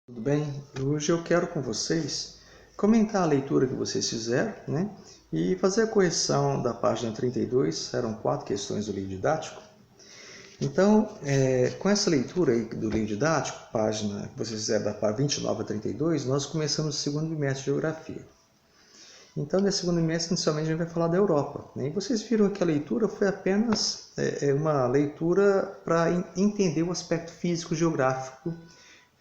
Tudo bem? Hoje eu quero com vocês comentar a leitura que vocês fizeram, né? E fazer a correção da página 32, eram 4 questões do livro didático. Então, com essa leitura aí do livro didático, página que vocês fizeram da página 29 a 32, nós começamos o segundo bimestre de Geografia. Então, nesse segundo bimestre, inicialmente, a gente vai falar da Europa, né? E vocês viram que a leitura foi apenas uma leitura para entender o aspecto físico-geográfico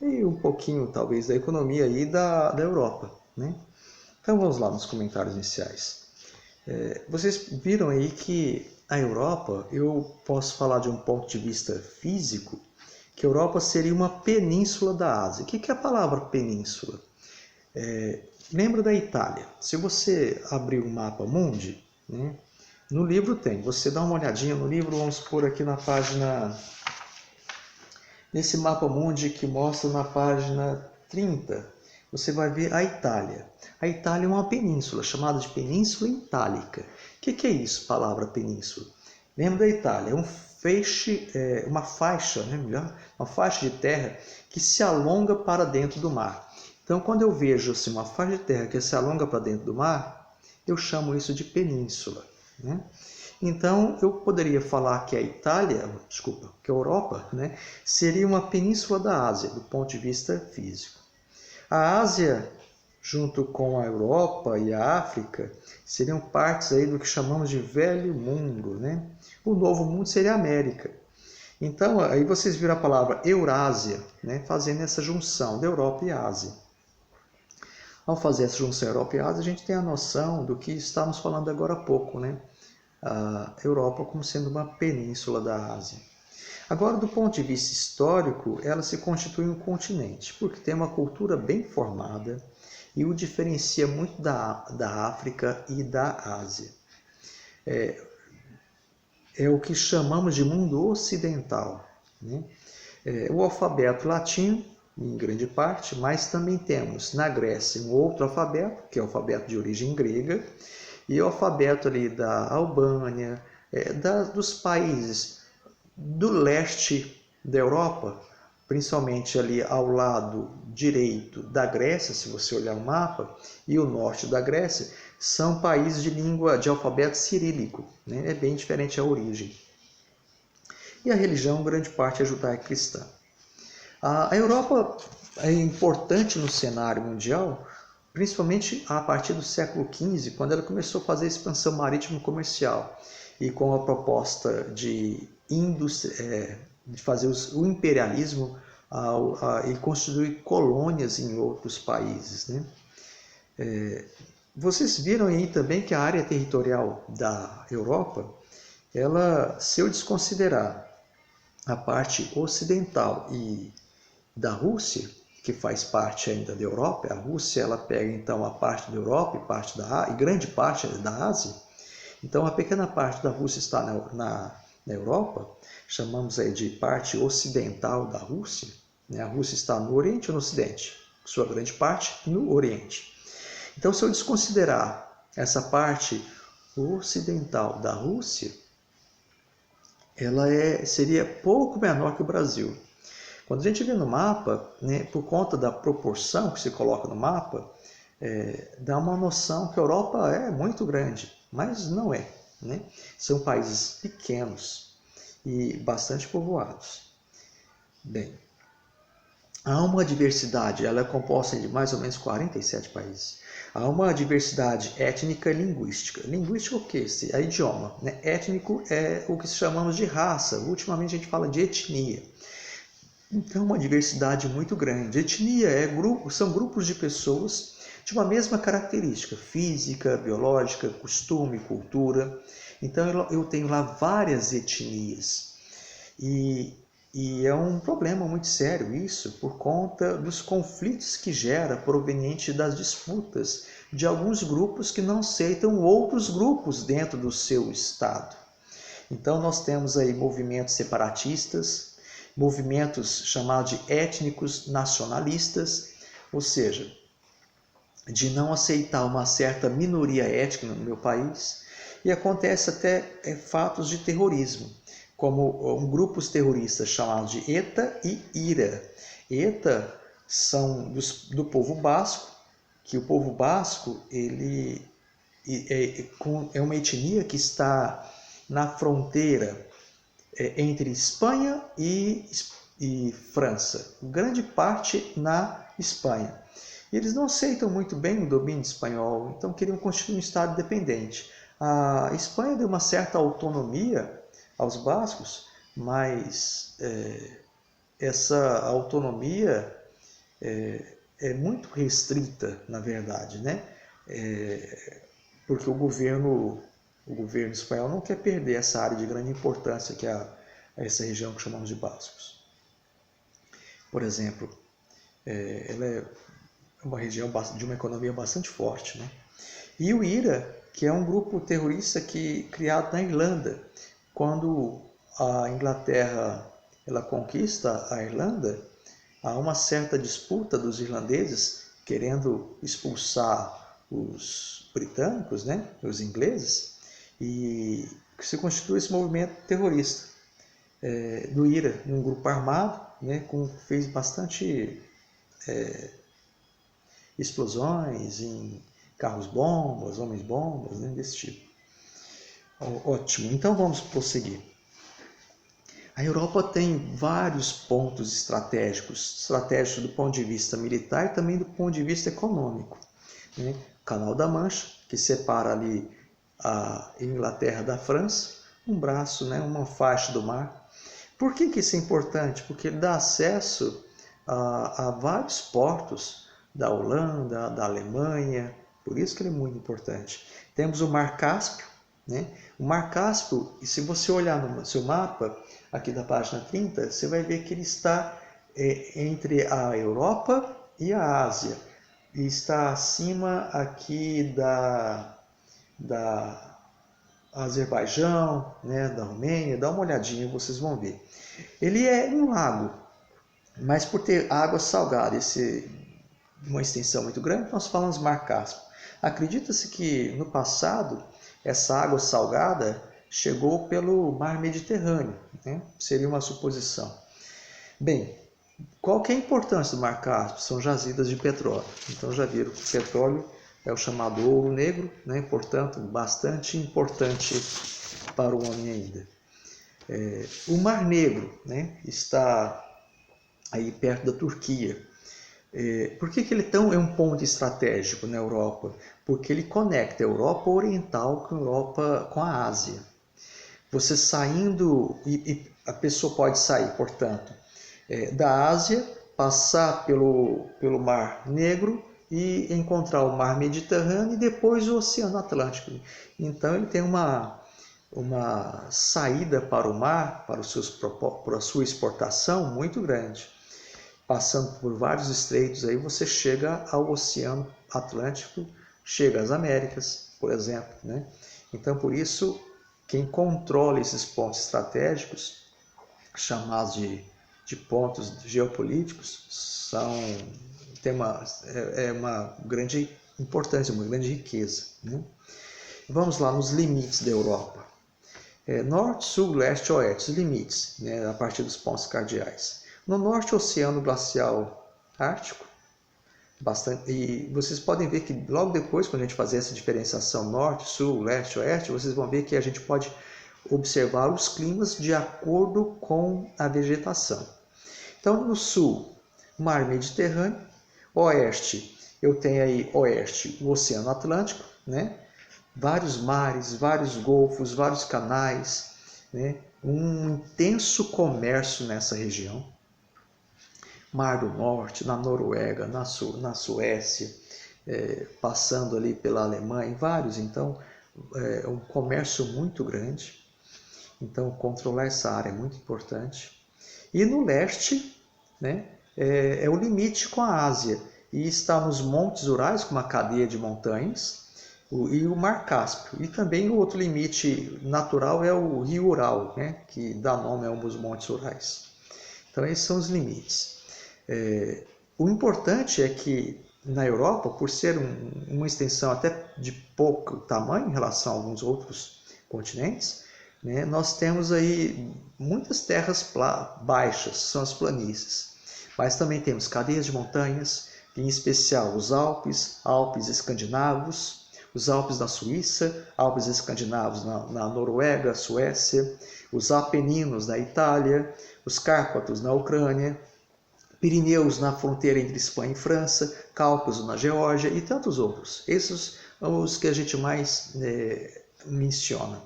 e um pouquinho, talvez, da economia aí da Europa, né? Então vamos lá nos comentários iniciais. Vocês viram aí que a Europa, eu posso falar de um ponto de vista físico, que a Europa seria uma península da Ásia. O que é a palavra península? Lembra da Itália? Se você abrir o mapa mundi, né, no livro tem, você dá uma olhadinha no livro, vamos pôr aqui na página... Nesse mapa mundi que mostra na página 30, você vai ver a Itália. A Itália é uma península, chamada de Península Itálica. O que é isso, palavra península? Lembra da Itália? É um feixe, uma faixa, né, uma faixa de terra que se alonga para dentro do mar. Então, quando eu vejo assim, uma faixa de terra que se alonga para dentro do mar, eu chamo isso de península, né? Então, eu poderia falar que a que a Europa, né, seria uma península da Ásia, do ponto de vista físico. A Ásia, junto com a Europa e a África, seriam partes aí do que chamamos de Velho Mundo, né? O Novo Mundo seria a América. Então, aí vocês viram a palavra Eurásia, né, fazendo essa junção da Europa e Ásia. Ao fazer essa junção Europa e Ásia, a gente tem a noção do que estávamos falando agora há pouco, né? A Europa como sendo uma península da Ásia. Agora, do ponto de vista histórico, ela se constitui um continente, porque tem uma cultura bem formada e o diferencia muito da África e da Ásia. É o que chamamos de mundo ocidental, né? O alfabeto latino, em grande parte, mas também temos na Grécia um outro alfabeto, que é o alfabeto de origem grega, e o alfabeto ali da Albânia, dos países do leste da Europa, principalmente ali ao lado direito da Grécia, se você olhar o mapa, e o norte da Grécia, são países de língua de alfabeto cirílico, né? É bem diferente a origem. E a religião, grande parte, é judaico-cristã. A Europa é importante no cenário mundial, principalmente a partir do século XV, quando ela começou a fazer a expansão marítimo-comercial e com a proposta de fazer o imperialismo e construir colônias em outros países, né? Vocês viram aí também que a área territorial da Europa, ela, se eu desconsiderar a parte ocidental e da Rússia, que faz parte ainda da Europa, a Rússia ela pega então a parte da Europa e grande parte da Ásia. Então a pequena parte da Rússia está na Europa, chamamos aí de parte ocidental da Rússia, né? A Rússia está no Oriente ou no Ocidente? Sua grande parte no Oriente. Então, se eu desconsiderar essa parte ocidental da Rússia, ela seria pouco menor que o Brasil. Quando a gente vê no mapa, né, por conta da proporção que se coloca no mapa, dá uma noção que a Europa é muito grande, mas não é, né? São países pequenos e bastante povoados. Bem, há uma diversidade, ela é composta de mais ou menos 47 países. Há uma diversidade étnica e linguística. Linguística é o quê? É idioma, né? Étnico é o que chamamos de raça. Ultimamente a gente fala de etnia. Então, uma diversidade muito grande. Etnia são grupos de pessoas de uma mesma característica, física, biológica, costume, cultura. Então, eu tenho lá várias etnias. E é um problema muito sério isso, por conta dos conflitos que gera proveniente das disputas de alguns grupos que não aceitam outros grupos dentro do seu estado. Então, nós temos aí movimentos separatistas, movimentos chamados de étnicos nacionalistas, ou seja, de não aceitar uma certa minoria étnica no meu país, e acontece até fatos de terrorismo, como grupos terroristas chamados de ETA e IRA. ETA são do povo basco, que o povo basco ele é uma etnia que está na fronteira entre Espanha e França, grande parte na Espanha. E eles não aceitam muito bem o domínio espanhol, então queriam constituir um Estado independente. A Espanha deu uma certa autonomia aos bascos, mas essa autonomia é muito restrita, na verdade, né? Porque o governo espanhol não quer perder essa área de grande importância que é essa região que chamamos de bascos. Por exemplo, ela é uma região de uma economia bastante forte, né? E o IRA, que é um grupo terrorista criado na Irlanda, quando a Inglaterra ela conquista a Irlanda, há uma certa disputa dos irlandeses querendo expulsar os britânicos, né, os ingleses, e se constitui esse movimento terrorista do IRA, um grupo armado, né, fez bastante explosões em carros-bombas, homens-bombas, né, desse tipo. Ótimo, então vamos prosseguir. A Europa tem vários pontos estratégicos do ponto de vista militar e também do ponto de vista econômico. Né? O Canal da Mancha, que separa ali a Inglaterra da França, um braço, né, uma faixa do mar. Por que isso é importante? Porque ele dá acesso a vários portos da Holanda, da Alemanha, por isso que ele é muito importante. Temos o Mar Cáspio, né? O Mar Cáspio, e se você olhar no seu mapa, aqui da página 30, você vai ver que ele está entre a Europa e a Ásia. E está acima aqui da Azerbaijão, né, da Romênia. Dá uma olhadinha, vocês vão ver. Ele é um lago, mas por ter água salgada, uma extensão muito grande, nós falamos Mar Cáspio. Acredita-se que no passado essa água salgada chegou pelo mar Mediterrâneo, né? Seria uma suposição. Bem, qual que é a importância do Mar Cáspio? São jazidas de petróleo. Então já viram que o petróleo é o chamado ouro negro, né? Portanto, bastante importante para o homem ainda. O Mar Negro, né? Está aí perto da Turquia. Por que ele é um ponto estratégico na Europa? Porque ele conecta a Europa Oriental com a Ásia. Você saindo, e a pessoa pode sair, portanto, da Ásia, passar pelo Mar Negro e encontrar o Mar Mediterrâneo e depois o Oceano Atlântico. Então ele tem uma saída para o mar, para a sua exportação muito grande. Passando por vários estreitos, aí você chega ao Oceano Atlântico, chega às Américas, por exemplo, né? Então, por isso, quem controla esses pontos estratégicos, chamados de pontos geopolíticos, tem uma grande importância, uma grande riqueza, né? Vamos lá nos limites da Europa. Norte, Sul, Leste, Oeste, os limites, né, a partir dos pontos cardeais. No norte, Oceano Glacial Ártico, e vocês podem ver que logo depois, quando a gente fazer essa diferenciação norte, sul, leste, oeste, vocês vão ver que a gente pode observar os climas de acordo com a vegetação. Então, no sul, Mar Mediterrâneo, oeste, eu tenho aí oeste, o Oceano Atlântico, né? Vários mares, vários golfos, vários canais, né? Um intenso comércio nessa região. Mar do Norte, na Noruega, na Suécia, passando ali pela Alemanha, vários. Então, é um comércio muito grande. Então, controlar essa área é muito importante. E no leste, né, é o limite com a Ásia. E está nos Montes Urais, com uma cadeia de montanhas, e o Mar Cáspio. E também o outro limite natural é o Rio Ural, né, que dá nome a um dos Montes Urais. Então, esses são os limites. O importante é que na Europa, por ser uma extensão até de pouco tamanho em relação a alguns outros continentes, né, nós temos aí muitas terras baixas, são as planícies. Mas também temos cadeias de montanhas, em especial os Alpes, Alpes escandinavos, os Alpes da Suíça, Alpes escandinavos na Noruega, Suécia, os Apeninos na Itália, os Cárpatos na Ucrânia, Pirineus na fronteira entre Espanha e França, Cáucaso na Geórgia e tantos outros. Esses são os que a gente mais menciona.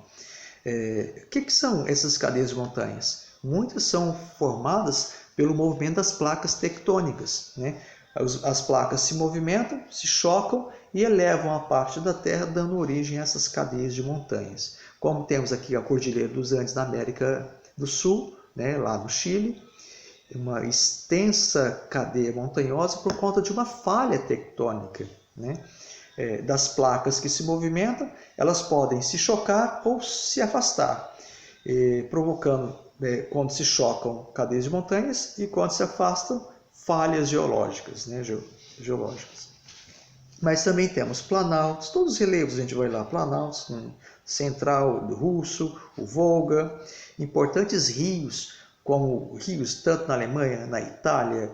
O que são essas cadeias de montanhas? Muitas são formadas pelo movimento das placas tectônicas, né? As placas se movimentam, se chocam e elevam a parte da Terra, dando origem a essas cadeias de montanhas. Como temos aqui a Cordilheira dos Andes na América do Sul, né, lá no Chile, uma extensa cadeia montanhosa por conta de uma falha tectônica, né? Das placas que se movimentam, elas podem se chocar ou se afastar, provocando, quando se chocam, cadeias de montanhas, e quando se afastam, falhas geológicas, né? Geológicas. Mas também temos planaltos, todos os relevos a gente vai lá, planaltos, central do Russo, o Volga, importantes rios, como rios tanto na Alemanha, na Itália,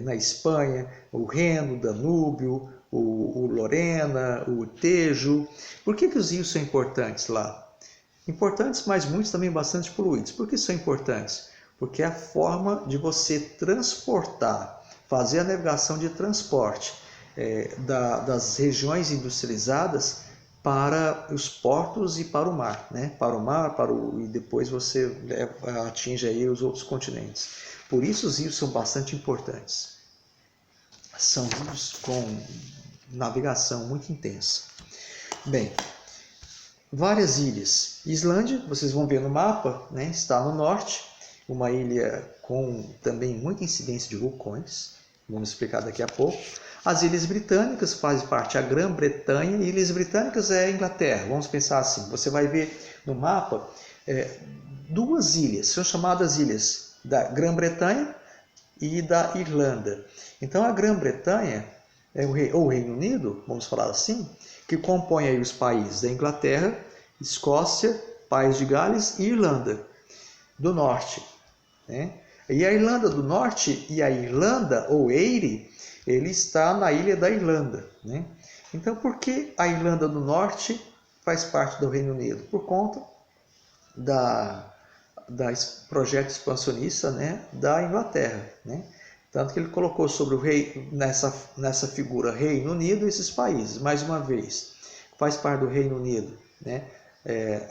na Espanha, o Reno, o Danúbio, o Lorena, o Tejo. Por que os rios são importantes lá? Importantes, mas muitos também bastante poluídos. Por que são importantes? Porque é a forma de você transportar, fazer a navegação de transporte das regiões industrializadas para os portos e para o mar, né? Para o mar, e depois você atinge aí os outros continentes. Por isso os rios são bastante importantes. São rios com navegação muito intensa. Bem, várias ilhas. Islândia, vocês vão ver no mapa, né? Está no norte, uma ilha com também muita incidência de vulcões. Vamos explicar daqui a pouco. As Ilhas Britânicas fazem parte da Grã-Bretanha, e Ilhas Britânicas é a Inglaterra. Vamos pensar assim, você vai ver no mapa duas ilhas, são chamadas ilhas da Grã-Bretanha e da Irlanda. Então a Grã-Bretanha, ou o Reino Unido, vamos falar assim, que compõe aí os países da Inglaterra, Escócia, País de Gales e Irlanda do Norte, né? E a Irlanda do Norte e a Irlanda, ou Eire, ele está na ilha da Irlanda, né? Então, por que a Irlanda do Norte faz parte do Reino Unido? Por conta da projeto expansionista, né, da Inglaterra, né? Tanto que ele colocou sobre o rei, nessa figura Reino Unido, esses países. Mais uma vez, faz parte do Reino Unido, né?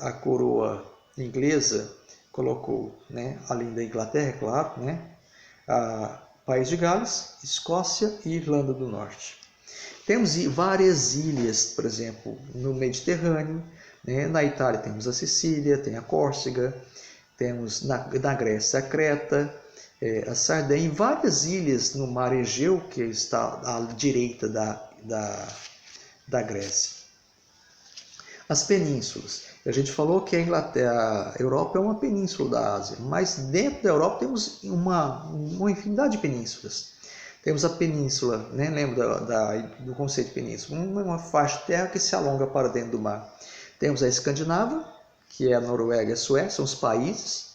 A coroa inglesa colocou, né, além da Inglaterra, é claro, né, País de Gales, Escócia e Irlanda do Norte. Temos várias ilhas, por exemplo, no Mediterrâneo, né? Na Itália temos a Sicília, tem a Córcega, temos na Grécia a Creta, a Sardenha, e várias ilhas no mar Egeu, que está à direita da Grécia. As penínsulas. A gente falou que a Europa é uma península da Ásia, mas dentro da Europa temos uma infinidade de penínsulas. Temos a península, né? Lembra do conceito de península? Uma faixa de terra que se alonga para dentro do mar. Temos a Escandinava, que é a Noruega e a Suécia, são os países.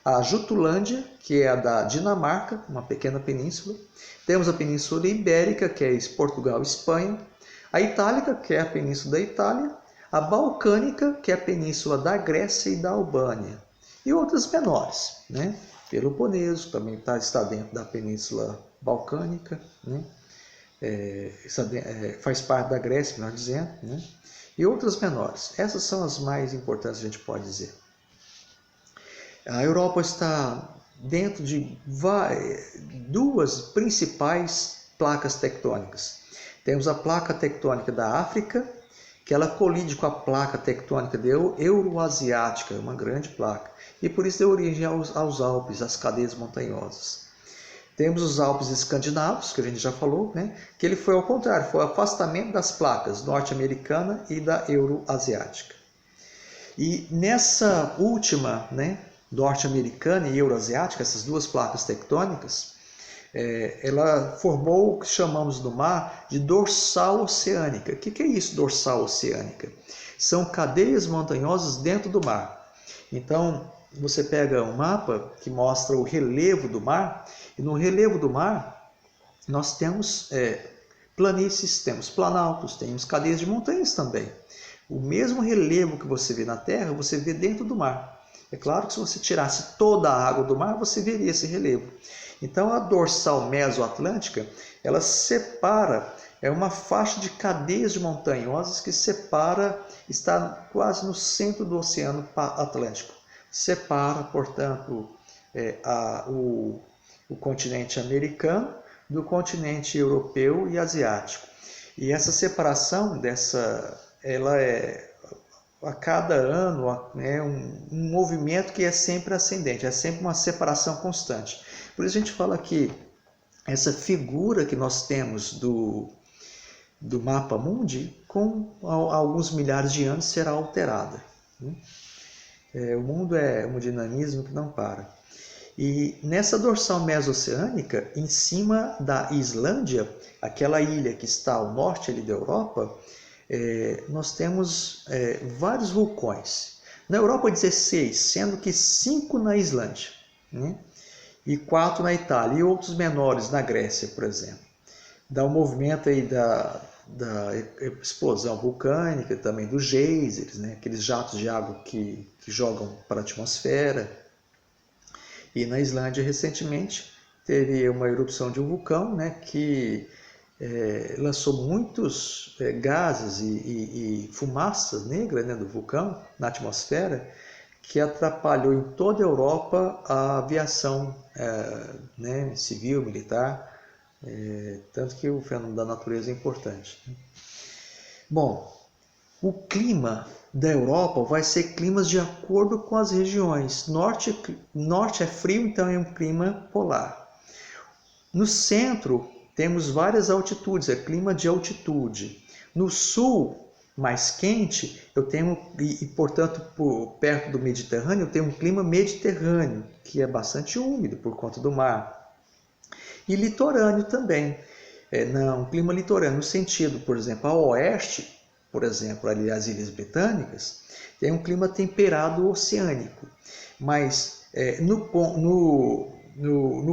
A Jutulândia, que é a da Dinamarca, uma pequena península. Temos a Península Ibérica, que é Portugal e Espanha. A Itálica, que é a Península da Itália. A Balcânica, que é a península da Grécia e da Albânia, e outras menores, né? Peloponeso também está dentro da Península Balcânica, né? Faz parte da Grécia, melhor dizendo, né? E outras menores. Essas são as mais importantes, a gente pode dizer. A Europa está dentro de duas principais placas tectônicas. Temos a placa tectônica da África, que ela colide com a placa tectônica euroasiática, uma grande placa, e por isso deu origem aos Alpes, às cadeias montanhosas. Temos os Alpes escandinavos, que a gente já falou, né? Que ele foi ao contrário, foi o afastamento das placas norte-americana e da euroasiática. E nessa última, né, norte-americana e euroasiática, essas duas placas tectônicas, ela formou o que chamamos no mar de dorsal oceânica. O que é isso, dorsal oceânica? São cadeias montanhosas dentro do mar. Então, você pega um mapa que mostra o relevo do mar E no relevo do mar, nós temos planícies, temos planaltos, temos cadeias de montanhas também. O mesmo relevo que você vê na Terra, você vê dentro do mar. É claro que se você tirasse toda a água do mar, você veria esse relevo. Então a dorsal mesoatlântica, ela separa, é uma faixa de cadeias de montanhosas que separa, está quase no centro do Oceano Atlântico. Separa, portanto, o continente americano do continente europeu e asiático. E essa separação ela é a cada ano um movimento que é sempre ascendente, é sempre uma separação constante. Por isso a gente fala que essa figura que nós temos do mapa mundi, com alguns milhares de anos, será alterada. O mundo é um dinamismo que não para. E nessa dorsal mesoceânica, em cima da Islândia, aquela ilha que está ao norte ali da Europa, nós temos vários vulcões. Na Europa, 16, sendo que 5 na Islândia, né? E 4 na Itália, e outros menores na Grécia, por exemplo. Dá um movimento aí da explosão vulcânica, também dos geysers, né? Aqueles jatos de água que jogam para a atmosfera. E na Islândia, recentemente, teve uma erupção de um vulcão, né, que lançou muitos gases e fumaça negra, né, do vulcão na atmosfera, que atrapalhou em toda a Europa a aviação né, civil, militar, tanto que o fenômeno da natureza é importante. Bom, o clima da Europa vai ser climas de acordo com as regiões. Norte é frio, então é um clima polar. No centro temos várias altitudes, é clima de altitude. No sul, mais quente, eu tenho, e portanto perto do Mediterrâneo, eu tenho um clima mediterrâneo, que é bastante úmido por conta do mar. E litorâneo também, um clima litorâneo, no sentido, por exemplo, ao oeste, por exemplo, ali as Ilhas Britânicas, tem um clima temperado oceânico. Mas no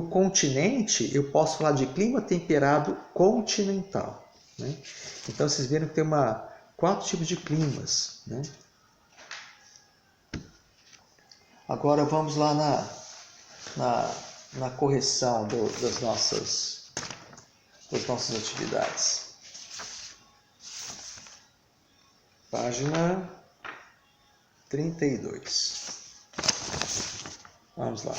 continente, eu posso falar de clima temperado continental. Né? Então, vocês viram que tem 4 tipos de climas. Né? Agora, vamos lá na correção das nossas atividades. Página 32. Vamos lá.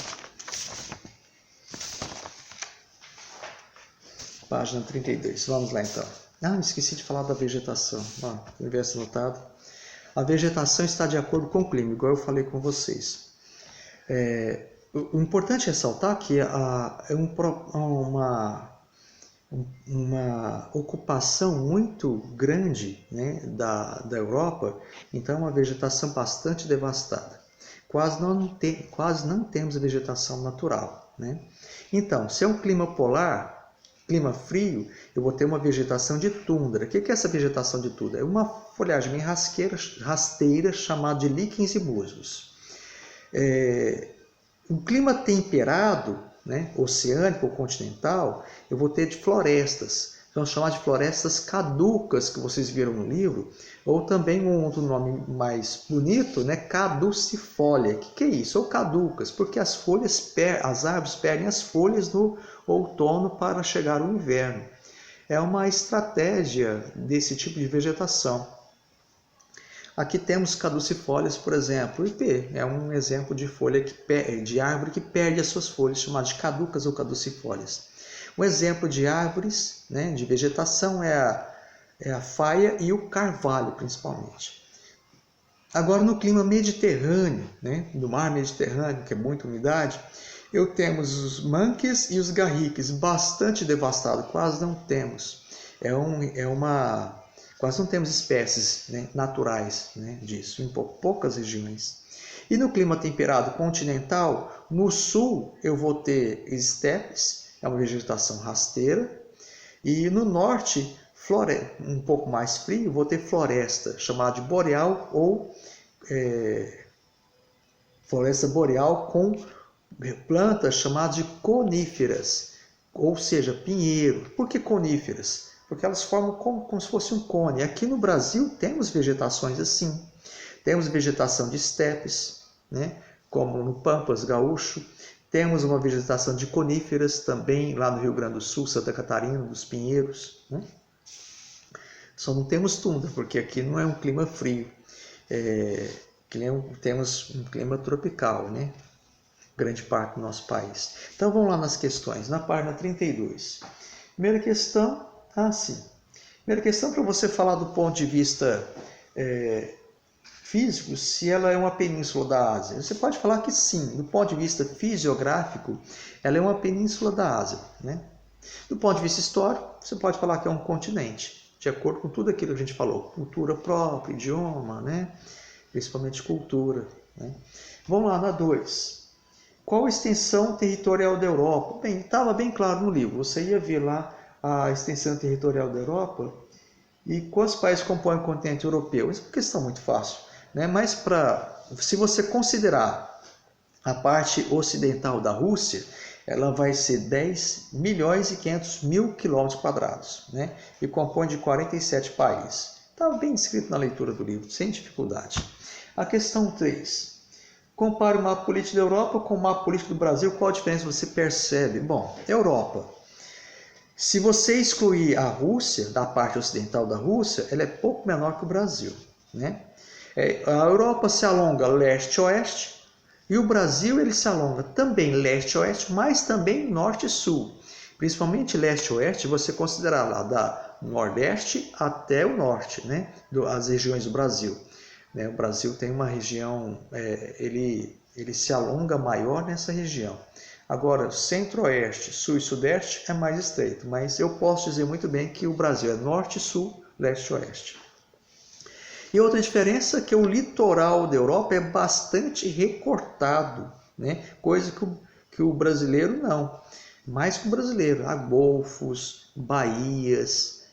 Página 32. Vamos lá então. Esqueci de falar da vegetação. Inverso anotado. A vegetação está de acordo com o clima, igual eu falei com vocês. O importante é ressaltar que é uma ocupação muito grande, né, da Europa, então é uma vegetação bastante devastada. Quase não temos vegetação natural. Né? Então, se é um clima polar, clima frio, eu vou ter uma vegetação de tundra. O que é essa vegetação de tundra? É uma folhagem bem rasteira chamada de líquens e musgos. O clima temperado, né, oceânico ou continental, eu vou ter de florestas. Vamos chamar de florestas caducas, que vocês viram no livro, ou também um outro nome mais bonito, né, caducifólia. O que é isso? Ou caducas, porque as árvores perdem as folhas no outono para chegar ao inverno. É uma estratégia desse tipo de vegetação. Aqui temos caducifólias, por exemplo. O ipê é um exemplo de de árvore que perde as suas folhas, chamadas de caducas ou caducifólias. Um exemplo de árvores, né, de vegetação é a faia e o carvalho, principalmente. Agora, no clima mediterrâneo, né, do mar Mediterrâneo, que é muita umidade, temos os manques e os garriques, bastante devastados, quase não temos. Quase não temos espécies, né, naturais, né, disso, em poucas regiões. E no clima temperado continental, no sul eu vou ter estepes, é uma vegetação rasteira, e no norte, um pouco mais frio, vou ter floresta, chamada de boreal ou floresta boreal com plantas chamadas de coníferas, ou seja, pinheiro. Por que coníferas? Porque elas formam como se fosse um cone. Aqui no Brasil temos vegetações assim. Temos vegetação de estepes, né? Como no Pampas Gaúcho. Temos uma vegetação de coníferas também lá no Rio Grande do Sul, Santa Catarina, dos pinheiros, né? Só não temos tundra, porque aqui não é um clima frio. Temos um clima tropical, né? Grande parte do nosso país. Então vamos lá nas questões, na página 32. Primeira questão, sim. Primeira questão para você falar do ponto de vista físico, se ela é uma península da Ásia. Você pode falar que sim, do ponto de vista fisiográfico, ela é uma península da Ásia, né? Do ponto de vista histórico, você pode falar que é um continente, de acordo com tudo aquilo que a gente falou, cultura própria, idioma, né? Principalmente cultura, né? Vamos lá, na 2. Qual a extensão territorial da Europa? Bem, estava bem claro no livro. Você ia ver lá a extensão territorial da Europa e quantos países compõem o continente europeu. Isso é uma questão muito fácil, né? Mas se você considerar a parte ocidental da Rússia, ela vai ser 10 milhões e 500 mil quilômetros quadrados, né? E compõe de 47 países. Está bem descrito na leitura do livro, sem dificuldade. A questão 3. Compare o mapa político da Europa com o mapa político do Brasil. Qual a diferença você percebe? Bom, Europa. Se você excluir a Rússia, da parte ocidental da Rússia, ela é pouco menor que o Brasil, né? A Europa se alonga leste-oeste e o Brasil ele se alonga também leste-oeste, mas também norte-sul. Principalmente leste-oeste, você considerar lá da nordeste até o norte, né? As regiões do Brasil. O Brasil tem uma região, ele se alonga maior nessa região. Agora, centro-oeste, sul e sudeste é mais estreito, mas eu posso dizer muito bem que o Brasil é norte, sul, leste e oeste. E outra diferença é que o litoral da Europa é bastante recortado, né? Coisa que o brasileiro não. Mais que o brasileiro, há golfos, baías,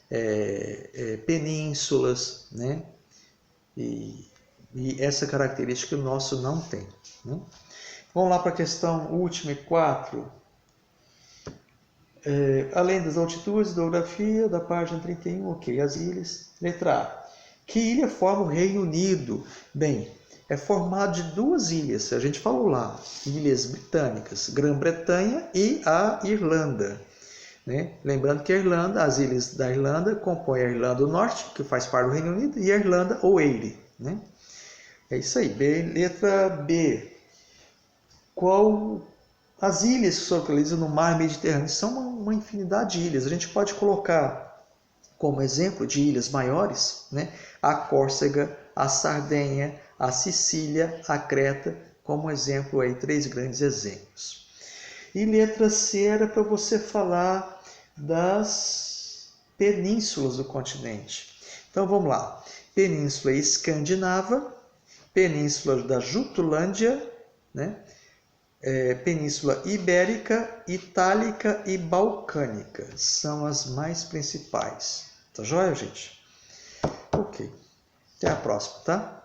penínsulas, né? E essa característica o nosso não tem, né? Vamos lá para a questão última, 4. Além das altitudes, da geografia, da página 31, ok. As ilhas. Letra A. Que ilha forma o Reino Unido? Bem, é formado de 2 ilhas, a gente falou lá. Ilhas britânicas, Grã-Bretanha e a Irlanda, né? Lembrando que a Irlanda, as ilhas da Irlanda compõem a Irlanda do Norte, que faz parte do Reino Unido, e a Irlanda ou Eire, né? É isso aí. Letra B. As ilhas que são localizadas no mar Mediterrâneo? São uma infinidade de ilhas. A gente pode colocar como exemplo de ilhas maiores, né? A Córcega, a Sardenha, a Sicília, a Creta, como exemplo aí, 3 grandes exemplos. E letra C era para você falar das penínsulas do continente. Então vamos lá. Península Escandinava, Península da Jutulândia, né? Península Ibérica, Itálica e Balcânica são as mais principais. Tá joia, gente? Ok. Até a próxima, tá?